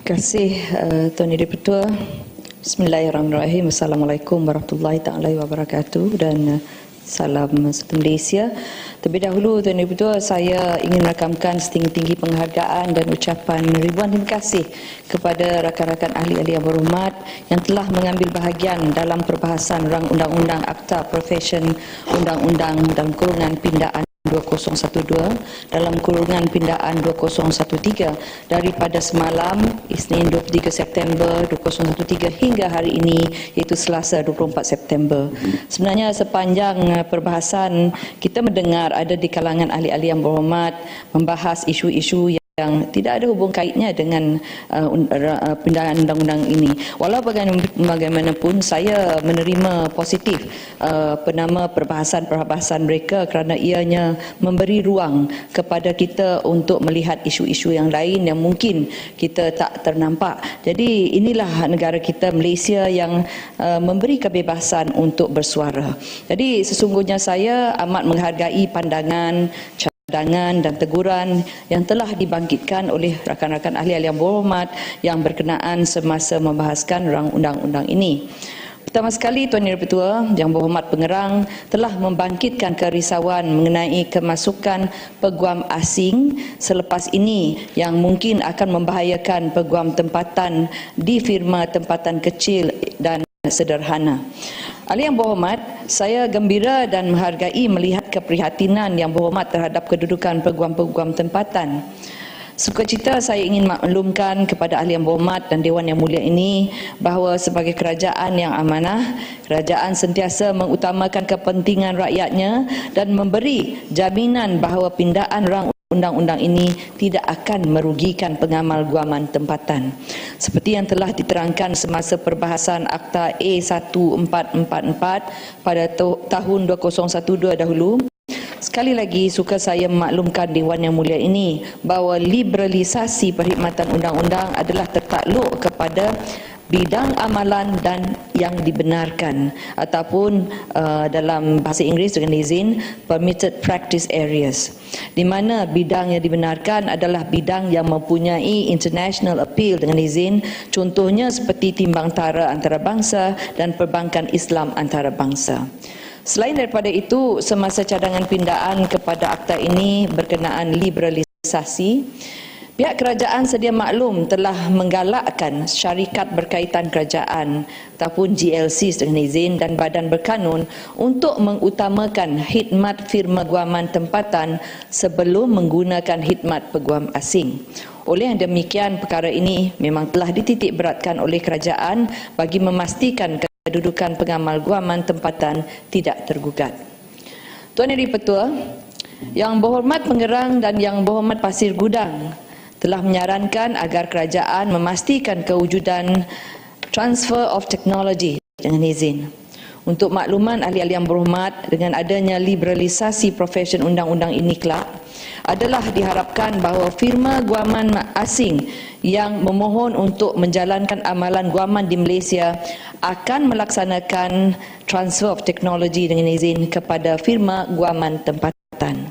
kasih Tuan Yang Di-Pertua. Bismillahirrahmanirrahim. Assalamualaikum warahmatullahi taala wabarakatuh dan salam serta Malaysia. Terlebih dahulu Tuan Yang Di-Pertua, saya ingin merakamkan setinggi-tinggi penghargaan dan ucapan ribuan terima kasih kepada rakan-rakan ahli-ahli yang berhormat yang telah mengambil bahagian dalam perbahasan rang undang-undang Akta Profession Undang-Undang dalam kurungan pindaan 2012 dalam kurungan pindaan 2013 daripada semalam Isnin 23 September 2013 hingga hari ini iaitu Selasa 24 September. Sebenarnya sepanjang perbahasan kita mendengar ada di kalangan ahli-ahli yang berhormat membahas isu-isu yang tidak ada hubung kaitnya dengan pindaan undang-undang ini. Walau bagaimanapun saya menerima positif perbahasan mereka kerana ianya memberi ruang kepada kita untuk melihat isu-isu yang lain yang mungkin kita tak ternampak. Jadi inilah negara kita Malaysia yang memberi kebebasan untuk bersuara. Jadi sesungguhnya saya amat menghargai pandangan, cadangan dan teguran yang telah dibangkitkan oleh rakan-rakan ahli-ahli yang berhormat yang berkenaan semasa membahaskan rang undang-undang ini. Pertama sekali, Tuan Yang Di-Pertua yang berhormat pengerang telah membangkitkan kerisauan mengenai kemasukan peguam asing selepas ini yang mungkin akan membahayakan peguam tempatan di firma tempatan kecil dan sederhana. Ahli yang berhormat, saya gembira dan menghargai melihat keprihatinan yang berhormat terhadap kedudukan peguam-peguam tempatan. Sukacita saya ingin maklumkan kepada ahli yang berhormat dan Dewan Yang Mulia ini bahawa sebagai kerajaan yang amanah, kerajaan sentiasa mengutamakan kepentingan rakyatnya dan memberi jaminan bahawa pindaan rang undang-undang ini tidak akan merugikan pengamal guaman tempatan. Seperti yang telah diterangkan semasa perbahasan Akta A1444 pada tahun 2012 dahulu, sekali lagi suka saya memaklumkan Dewan Yang Mulia ini bahawa liberalisasi perkhidmatan undang-undang adalah tertakluk kepada bidang amalan dan yang dibenarkan ataupun dalam bahasa Inggeris dengan izin permitted practice areas, di mana bidang yang dibenarkan adalah bidang yang mempunyai international appeal dengan izin, contohnya seperti timbang tara antarabangsa dan perbankan Islam antarabangsa. Selain daripada itu, semasa cadangan pindaan kepada akta ini berkenaan liberalisasi, pihak kerajaan sedia maklum telah menggalakkan syarikat berkaitan kerajaan ataupun GLC dengan izin dan badan berkanun untuk mengutamakan khidmat firma guaman tempatan sebelum menggunakan khidmat peguam asing. Oleh yang demikian, perkara ini memang telah dititik beratkan oleh kerajaan bagi memastikan kedudukan pengamal guaman tempatan tidak tergugat. Tuan Yang Di-Pertua, Yang Berhormat Pengerang dan Yang Berhormat Pasir Gudang telah menyarankan agar kerajaan memastikan kewujudan transfer of technology dengan izin. Untuk makluman ahli-ahli yang berhormat, dengan adanya liberalisasi profesion undang-undang ini kelak, adalah diharapkan bahawa firma guaman asing yang memohon untuk menjalankan amalan guaman di Malaysia akan melaksanakan transfer of technology dengan izin kepada firma guaman tempatan.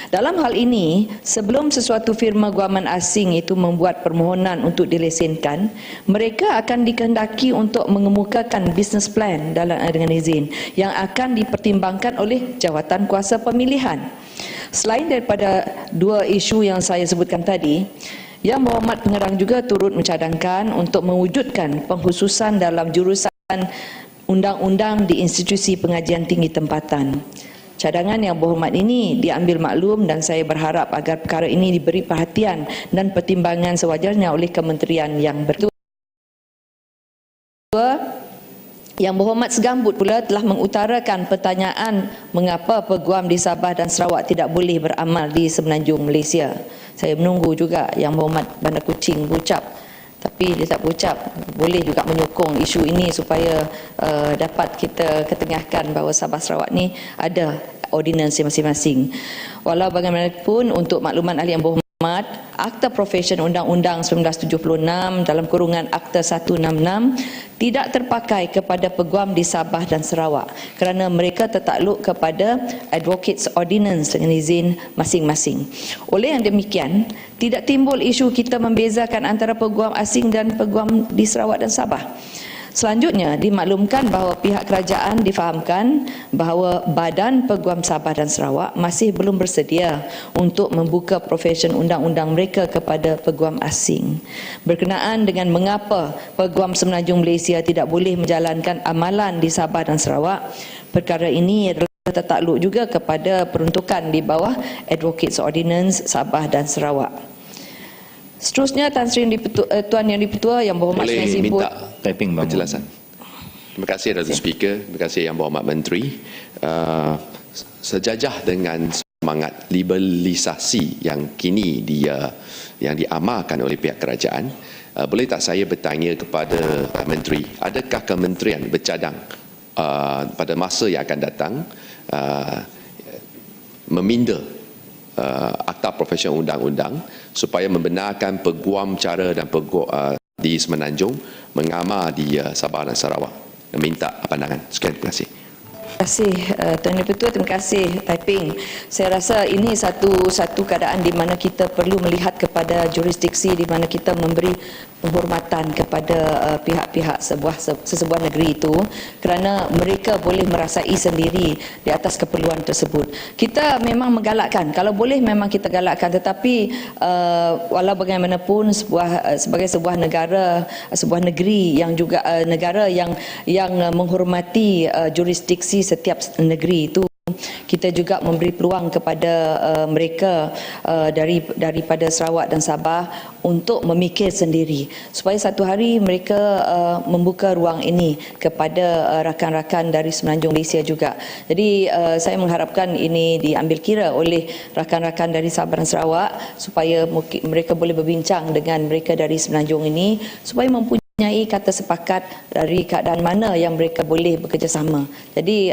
Dalam hal ini, sebelum sesuatu firma guaman asing itu membuat permohonan untuk dilesenkan, mereka akan dikehendaki untuk mengemukakan business plan dengan izin yang akan dipertimbangkan oleh jawatan kuasa pemilihan. Selain daripada dua isu yang saya sebutkan tadi, Yang Berhormat Pengerang juga turut mencadangkan untuk mewujudkan pengkhususan dalam jurusan undang-undang di institusi pengajian tinggi tempatan. Cadangan Yang Berhormat ini diambil maklum dan saya berharap agar perkara ini diberi perhatian dan pertimbangan sewajarnya oleh kementerian yang bertuah. Yang Berhormat Segambut pula telah mengutarakan pertanyaan mengapa peguam di Sabah dan Sarawak tidak boleh beramal di Semenanjung Malaysia. Saya menunggu juga Yang Berhormat Bandar Kuching berucap, tapi dia tak berucap. Boleh juga menyokong isu ini supaya dapat kita ketengahkan bahawa Sabah Sarawak ni ada ordinans masing-masing. Walau bagaimanapun, untuk makluman ahli yang berhormat, Akta Profession Undang-Undang 1976 dalam kurungan Akta 166 tidak terpakai kepada peguam di Sabah dan Sarawak kerana mereka tertakluk kepada Advocates Ordinance dengan izin masing-masing. Oleh yang demikian, tidak timbul isu kita membezakan antara peguam asing dan peguam di Sarawak dan Sabah. Selanjutnya, dimaklumkan bahawa pihak kerajaan difahamkan bahawa Badan Peguam Sabah dan Sarawak masih belum bersedia untuk membuka profesion undang-undang mereka kepada peguam asing. Berkenaan dengan mengapa Peguam Semenanjung Malaysia tidak boleh menjalankan amalan di Sabah dan Sarawak, perkara ini adalah tertakluk juga kepada peruntukan di bawah Advocates Ordinance Sabah dan Sarawak. Seterusnya, Tuan Yang Di-Pertua Yang Berhormat Boleh saya sebut minta penjelasan. Terima kasih Datuk Speaker, terima kasih Yang Berhormat Menteri. Sejajah dengan semangat liberalisasi yang kini yang diamalkan oleh pihak kerajaan, boleh tak saya bertanya kepada Menteri, adakah kementerian bercadang pada masa yang akan datang meminda Akta Profession Undang-Undang supaya membenarkan peguam cara dan peguam di Semenanjung mengamal di Sabah dan Sarawak. Minta pandangan. Sekian, terima kasih. Terima kasih Tuan Di-Pertua, terima kasih Taiping. Saya rasa ini satu keadaan di mana kita perlu melihat kepada jurisdiksi di mana kita memberi penghormatan kepada pihak-pihak sesebuah negeri itu kerana mereka boleh merasai sendiri di atas keperluan tersebut. Kita memang menggalakkan, kalau boleh memang kita galakkan, tetapi walau bagaimanapun sebagai sebuah negara, sebuah negeri yang juga negara yang menghormati jurisdiksi setiap negeri itu, kita juga memberi peluang kepada mereka daripada Sarawak dan Sabah untuk memikir sendiri supaya satu hari mereka membuka ruang ini kepada rakan-rakan dari Semenanjung Malaysia juga. Jadi saya mengharapkan ini diambil kira oleh rakan-rakan dari Sabah dan Sarawak supaya mereka boleh berbincang dengan mereka dari Semenanjung ini supaya mempunyai kata sepakat dari keadaan mana yang mereka boleh bekerjasama. Jadi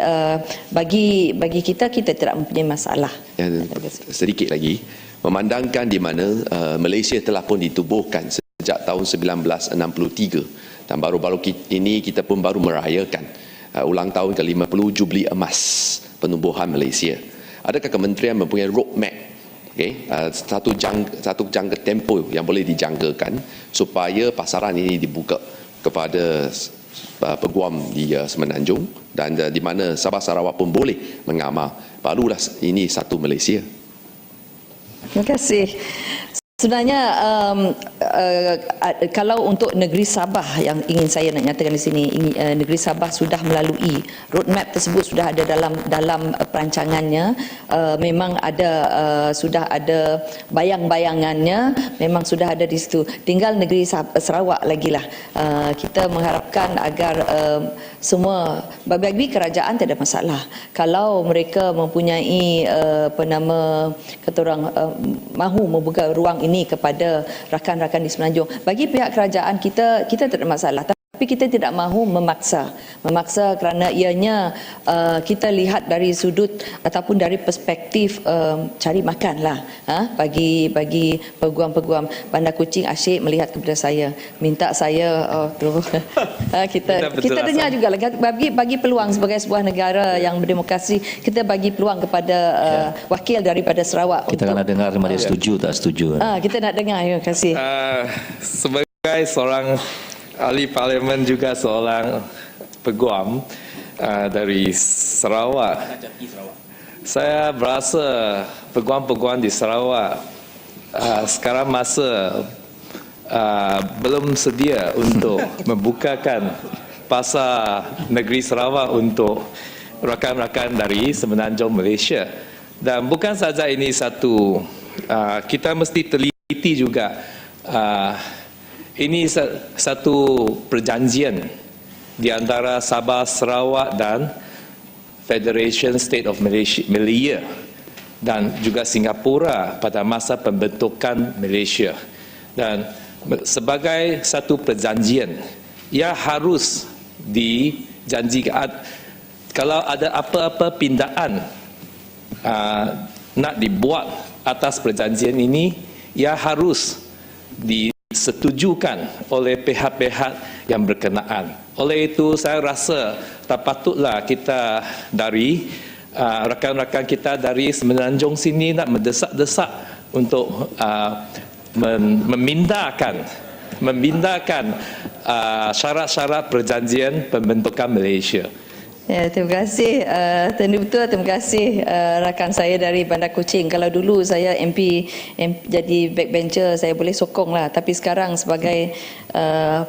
bagi kita tidak mempunyai masalah. Sedikit lagi, memandangkan di mana Malaysia telah pun ditubuhkan sejak tahun 1963 dan baru-baru ini kita pun baru merayakan ulang tahun ke-50 Jubli Emas penubuhan Malaysia. Adakah kementerian mempunyai roadmap, satu jangka tempoh yang boleh dijangkakan supaya pasaran ini dibuka kepada peguam di Semenanjung dan di mana Sabah Sarawak pun boleh mengamal. Barulah ini satu Malaysia. Terima kasih. Sebenarnya kalau untuk negeri Sabah yang ingin saya nak nyatakan di sini, negeri Sabah sudah melalui roadmap tersebut, sudah ada dalam perancangannya, memang ada sudah ada bayang-bayangannya, memang sudah ada di situ. Tinggal negeri Sarawak lagilah. Kita mengharapkan agar semua bagi kerajaan tidak ada masalah. Kalau mereka mempunyai kata orang mahu membuka ruang ini kepada rakan-rakan di Semenanjung. Bagi pihak kerajaan kita tidak ada masalah. Tapi kita tidak mahu memaksa kerana ianya kita lihat dari sudut ataupun dari perspektif cari makan lah. Bagi peguam-peguam Bandar Kuching asyik melihat kepada saya, minta saya kita dengar juga lah, bagi peluang sebagai sebuah negara yang berdemokrasi, kita bagi peluang kepada wakil daripada Sarawak. Kita nak dengar sama dia setuju tak setuju. Kita nak dengar. Terima kasih. Sebagai seorang ahli parlimen juga seorang peguam dari Sarawak. Saya berasa peguam-peguam di Sarawak sekarang masa belum sedia untuk membukakan pasar negeri Sarawak untuk rakan-rakan dari Semenanjung Malaysia. Dan bukan saja ini satu, kita mesti teliti juga. Ini satu perjanjian di antara Sabah Sarawak dan Federation State of Malaysia dan juga Singapura pada masa pembentukan Malaysia. Dan sebagai satu perjanjian, ia harus dijanjikan kalau ada apa-apa pindaan nak dibuat atas perjanjian ini, ia harus disetujukan oleh pihak-pihak yang berkenaan. Oleh itu saya rasa tak patutlah kita dari rakan-rakan kita dari Semenanjung sini nak mendesak-desak untuk memindahkan syarat-syarat perjanjian pembentukan Malaysia. Ya, terima kasih Tuan Dipertua, terima kasih rakan saya dari Bandar Kuching. Kalau dulu saya MP jadi backbencher, saya boleh sokong lah. Tapi sekarang sebagai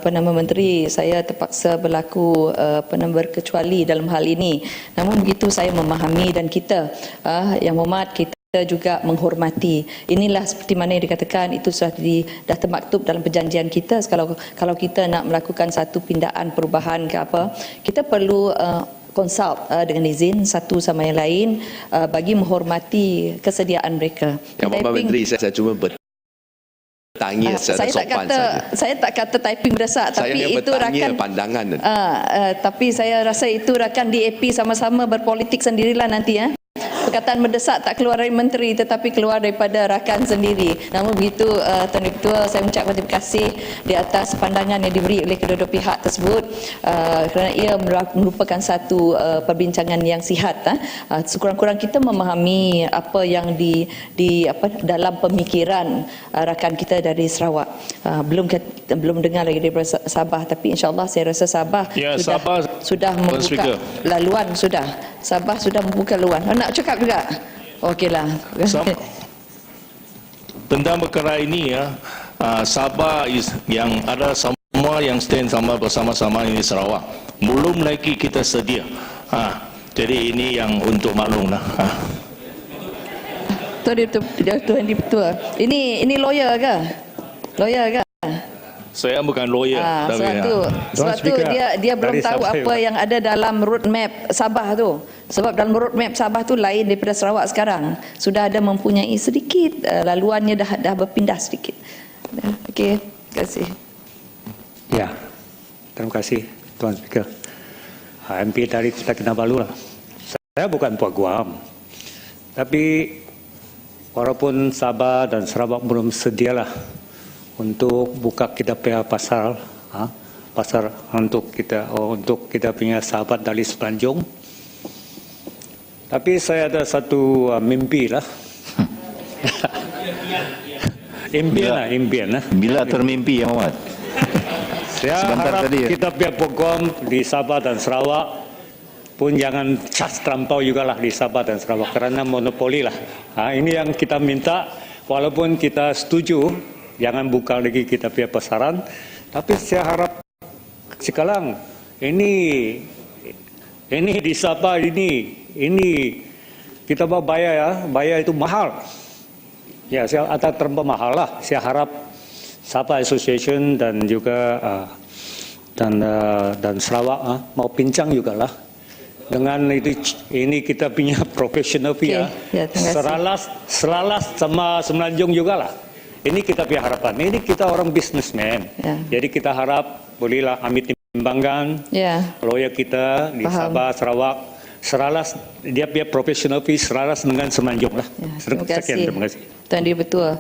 Perdana Menteri, saya terpaksa berlaku berkecuali dalam hal ini. Namun begitu saya memahami dan kita yang hormat, kita juga menghormati. Inilah seperti mana yang dikatakan, itu sudah dah termaktub dalam perjanjian kita. Kalau kita nak melakukan satu pindaan, perubahan ke apa, kita perlu consult dengan izin satu sama yang lain bagi menghormati kesediaan mereka. Yang Bapak Menteri, saya cuma bertanya secara sopan saja. Saya tak kata typing berdesak, tapi itu rakan pandangan. tapi saya rasa itu rakan DAP sama-sama berpolitik sendirilah nanti ya. Perkataan mendesak tak keluar dari menteri tetapi keluar daripada rakan sendiri. Namun begitu Tuan Dipertua, saya mengucapkan terima kasih di atas pandangan yang diberi oleh kedua-dua pihak tersebut kerana ia merupakan satu perbincangan yang sihat. Sekurang-kurang kita memahami apa yang dalam pemikiran rakan kita dari Sarawak. Belum dengar lagi daripada Sabah, tapi insya-Allah saya rasa Sabah sudah membuka laluan sudah. Sabah sudah membuka laluan. Nak cakap juga? Okeylah. Tentang perkara ini ya, Sabah yang ada semua yang stand sama bersama-sama ini Sarawak. Belum lagi kita sedia. Jadi ini yang untuk maklum lah. Tuan Dipertua. Ini lawyer ke? Lawyer ke? Saya bukan lawyer. Sebab tu dia belum tahu apa yang ada dalam roadmap Sabah tu. Sebab dalam roadmap Sabah tu lain daripada Sarawak sekarang. Sudah ada mempunyai sedikit laluannya dah berpindah sedikit. Okey, terima kasih. Ya, terima kasih Tuan Speaker. MP dari Kota Kinabalu lah. Saya bukan Puak Guam. Tapi walaupun Sabah dan Sarawak belum sedialah untuk buka kita punya pasar untuk kita punya sahabat dari Semenanjung. Tapi saya ada satu mimpi lah. Impian lah. Bila termimpi yang Muhammad? Saya harap kita punya program di Sabah dan Sarawak pun jangan cas terlampau juga lah di Sabah dan Sarawak kerana monopoli lah. Ini yang kita minta, walaupun kita setuju jangan buka lagi kita punya pasaran, tapi saya harap sekarang ini di Sabah ini kita bayar itu mahal. Ya, saya atas terlampau mahal lah. Saya harap Sabah Association dan juga dan Sarawak mau pincang juga lah. Dengan ini kita punya profesional ya, seralas sama Semenanjung juga lah. Ini kita punya harapan. Ini kita orang businessman. Ya. Jadi kita harap bolehlah ambil timbangan. Ya. Lawyer kita di Sabah, Sarawak, seralas dia punya profesional fee seralas dengan Semenanjung lah. Ya, terima kasih. Tuan Dipertua.